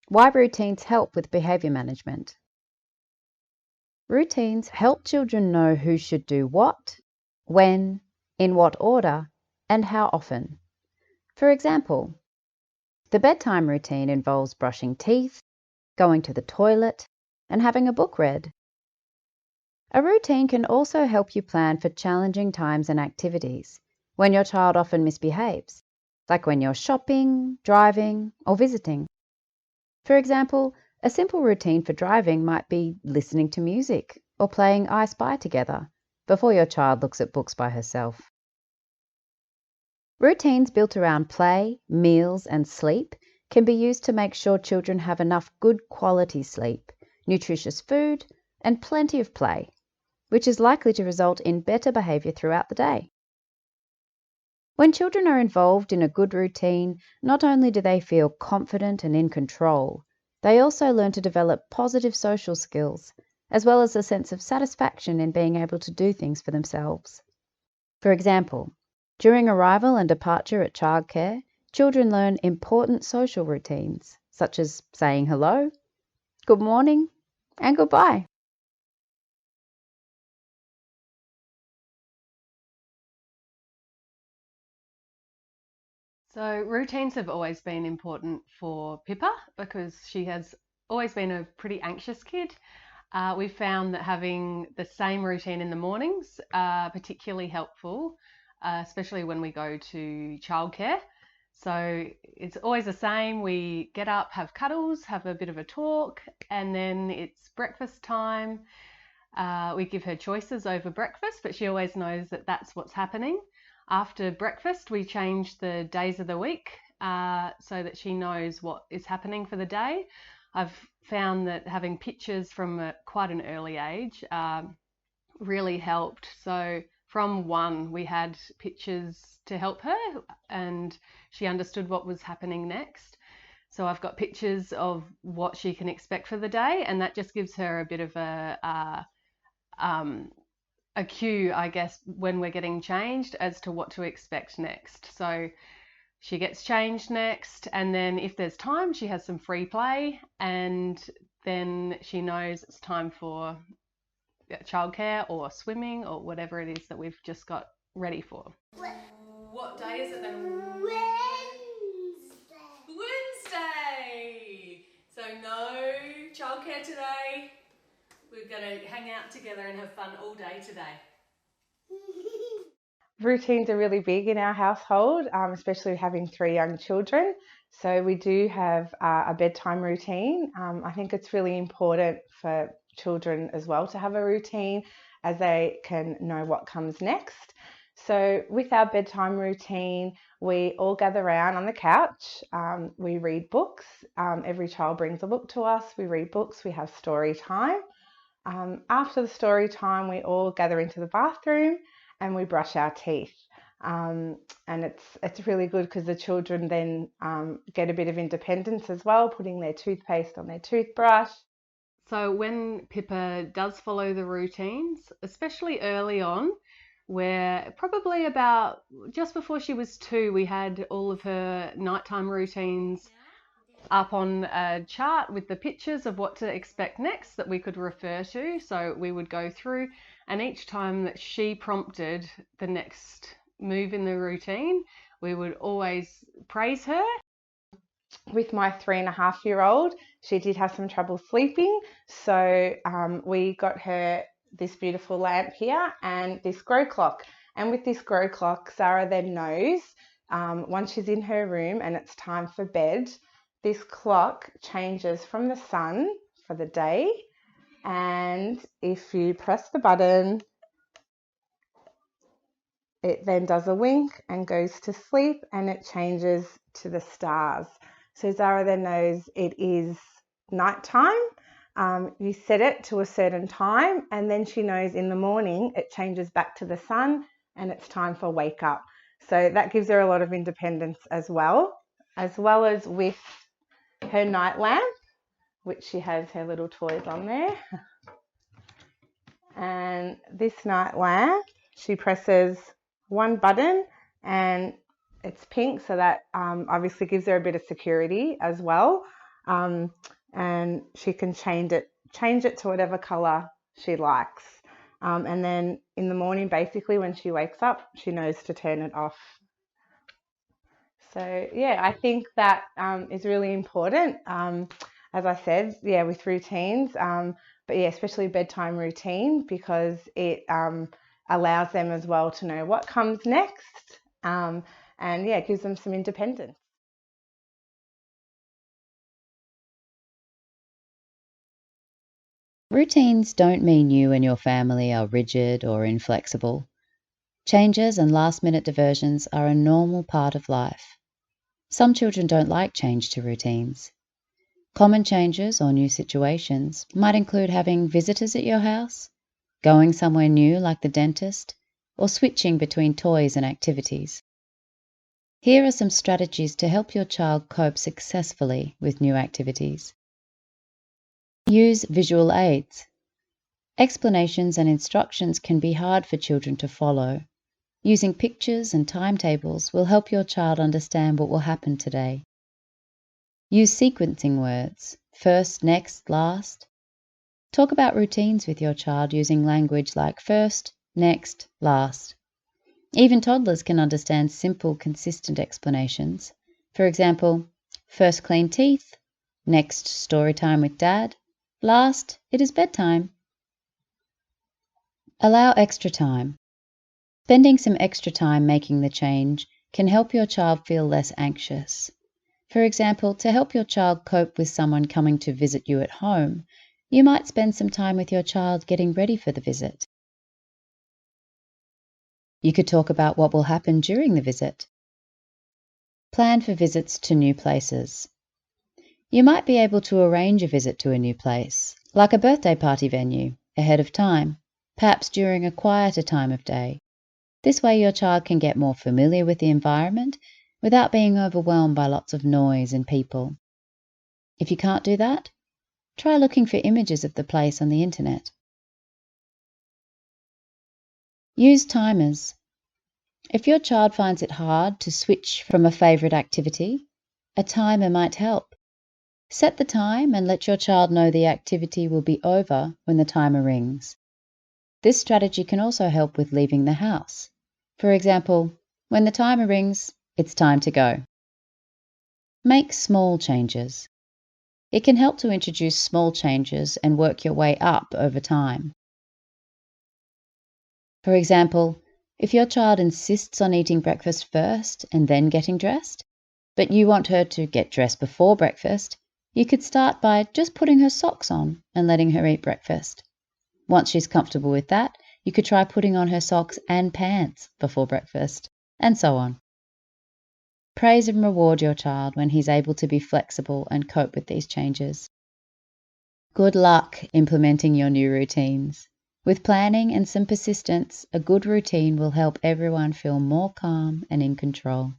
Why routines help with behaviour management. Routines help children know who should do what, when, in what order, and how often. For example, the bedtime routine involves brushing teeth, going to the toilet, and having a book read. A routine can also help you plan for challenging times and activities when your child often misbehaves, like when you're shopping, driving, or visiting. For example, a simple routine for driving might be listening to music or playing I Spy together before your child looks at books by herself. Routines built around play, meals, and sleep can be used to make sure children have enough good quality sleep, nutritious food, and plenty of play, which is likely to result in better behaviour throughout the day. When children are involved in a good routine, not only do they feel confident and in control, they also learn to develop positive social skills, as well as a sense of satisfaction in being able to do things for themselves. For example, during arrival and departure at childcare, children learn important social routines, such as saying hello, good morning, and goodbye. So routines have always been important for Pippa because she has always been a pretty anxious kid. We found that having the same routine in the mornings are particularly helpful, especially when we go to childcare. So it's always the same. We get up, have cuddles, have a bit of a talk, and then it's breakfast time. We give her choices over breakfast, but she always knows that that's what's happening. After breakfast, we change the days of the week so that she knows what is happening for the day. I've found that having pictures from quite an early age really helped. So from one, we had pictures to help her and she understood what was happening next. So I've got pictures of what she can expect for the day, and that just gives her a bit of a cue, I guess, when we're getting changed as to what to expect next. So she gets changed next, and then if there's time, she has some free play, and then she knows it's time for childcare or swimming or whatever it is that we've just got ready for. What day is it then? Wednesday! So no childcare today. We're going to hang out together and have fun all day today. Routines are really big in our household, especially having 3 young children. So we do have a bedtime routine. I think it's really important for children as well to have a routine as they can know what comes next. So with our bedtime routine, we all gather around on the couch. We read books. Every child brings a book to us. We read books. We have story time. After the story time, we all gather into the bathroom and we brush our teeth. And it's really good because the children then get a bit of independence as well, putting their toothpaste on their toothbrush. So when Pippa does follow the routines, especially early on, where probably about just before she was 2, we had all of her nighttime routines up on a chart with the pictures of what to expect next that we could refer to. So we would go through, and each time that she prompted the next move in the routine, we would always praise her. With my 3.5-year-old, she did have some trouble sleeping, so we got her this beautiful lamp here and this grow clock. And with this grow clock, Zara then knows once she's in her room and it's time for bed, this clock changes from the sun for the day, and if you press the button, it then does a wink and goes to sleep, and it changes to the stars. So Zara then knows it is nighttime. You set it to a certain time, and then she knows in the morning it changes back to the sun and it's time for wake up. So that gives her a lot of independence as well as with her night lamp, which she has her little toys on there. And this night lamp, she presses one button and it's pink, so that obviously gives her a bit of security as well. and she can change it to whatever colour she likes. And then in the morning, basically, when she wakes up, she knows to turn it off. So yeah, I think that is really important. As I said, yeah, with routines, but yeah, especially bedtime routine, because it allows them as well to know what comes next, and yeah, it gives them some independence. Routines don't mean you and your family are rigid or inflexible. Changes and last-minute diversions are a normal part of life. Some children don't like change to routines. Common changes or new situations might include having visitors at your house, going somewhere new like the dentist, or switching between toys and activities. Here are some strategies to help your child cope successfully with new activities. Use visual aids. Explanations and instructions can be hard for children to follow. Using pictures and timetables will help your child understand what will happen today. Use sequencing words, first, next, last. Talk about routines with your child using language like first, next, last. Even toddlers can understand simple, consistent explanations. For example, first clean teeth, next story time with dad, last it is bedtime. Allow extra time. Spending some extra time making the change can help your child feel less anxious. For example, to help your child cope with someone coming to visit you at home, you might spend some time with your child getting ready for the visit. You could talk about what will happen during the visit. Plan for visits to new places. You might be able to arrange a visit to a new place, like a birthday party venue, ahead of time, perhaps during a quieter time of day. This way your child can get more familiar with the environment without being overwhelmed by lots of noise and people. If you can't do that, try looking for images of the place on the internet. Use timers. If your child finds it hard to switch from a favourite activity, a timer might help. Set the time and let your child know the activity will be over when the timer rings. This strategy can also help with leaving the house. For example, when the timer rings, it's time to go. Make small changes. It can help to introduce small changes and work your way up over time. For example, if your child insists on eating breakfast first and then getting dressed, but you want her to get dressed before breakfast, you could start by just putting her socks on and letting her eat breakfast. Once she's comfortable with that, you could try putting on her socks and pants before breakfast, and so on. Praise and reward your child when he's able to be flexible and cope with these changes. Good luck implementing your new routines. With planning and some persistence, a good routine will help everyone feel more calm and in control.